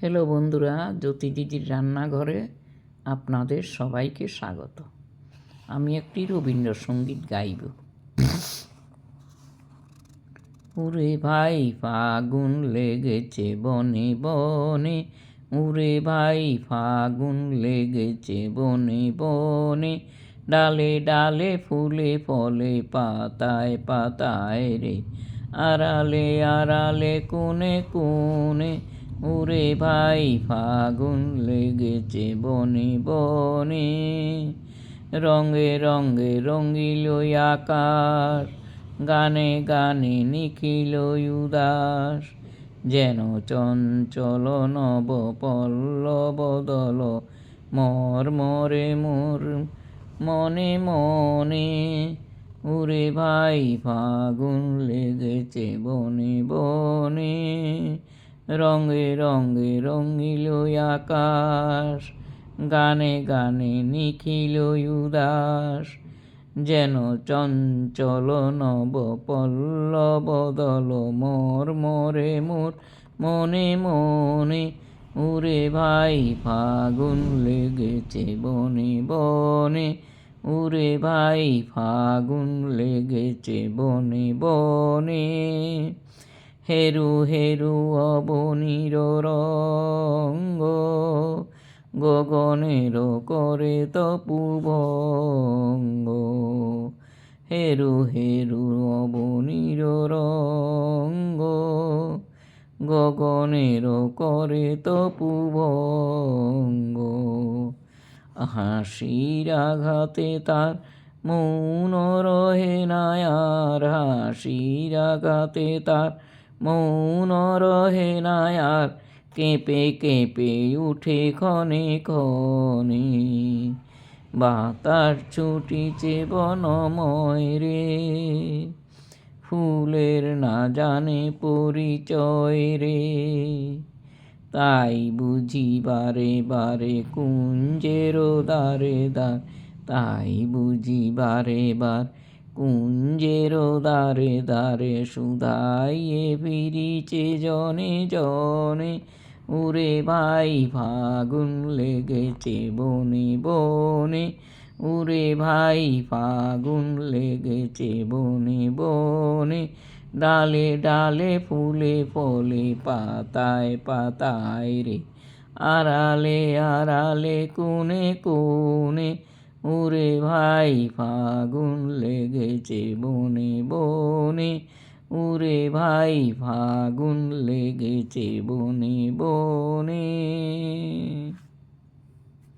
Hello বন্ধুরা, জ্যোতি দিদির রান্নাঘরে আপনাদের সবাইকে স্বাগত। আমি একটি রবীন্দ্রসঙ্গীত গাইব। উরে ভাই ফাগুন লেগেছে বনে বনে, উরে ভাই ফাগুন লেগেছে বনে বনে, ডালে ডালে ফুলে ফলে পাতায় পাতায় রে, আড়ালে আড়ালে কোণে কোণে, উরে ভাই ফাগুন লেগেছে বনে বনে। রঙে রঙে রঙিল আকাশ, গানে গানে নিখিল উদাস, যেন চঞ্চল নব পল্লব দল মর মরে মোর মনে মনে, উরে ভাই ফাগুন লেগেছে বনে বনে। রঙে রঙে রঙিল আকাশ, গানে গানে নিখিল উদাস, যেন চঞ্চল নব পল্লব দল মোর মরে মোর মনে মনে, উরে ভাই ফাগুন লেগেছে বনে বনে, উরে ভাই ফাগুন লেগেছে বনে বনে। হেরু হেরু অবনীর রঙ্গ, গগনের করে তপুভঙ্গ, হেরু হেরু অবনীর রঙ্গ, গগনের করে তপুভঙ্গ। হাসির আঘাতে তার মৌন রহে না আর, হাসির আঘাতে তার মৌন রহে না আর, কেঁপে কেঁপে উঠে ক্ষণে ক্ষণে, বাতাস ছুটিছে বনময় রে, ফুলের না জানে পরিচয় রে, তাই বুঝি বারে বারে কুঞ্জের দ্বারে দ্বার, তাই বুঝি বারে বার কুঞ্জের দ্বারে দ্বারে, শুধাইয়ে ফিরিছে জনে জনে, উরে ভাই ফাগুন লেগেছে বনে বনে, উরে ভাই ফাগুন লেগেছে বনে বনে, ডালে ডালে ফুলে ফলে পাতায় পাতায় রে, আড়ালে আড়ালে কোণে কোণে, উরে ভাই ফাগুন লেগেছে বনে বনে, উরে ভাই ফাগুন লেগেছে বনে বনে।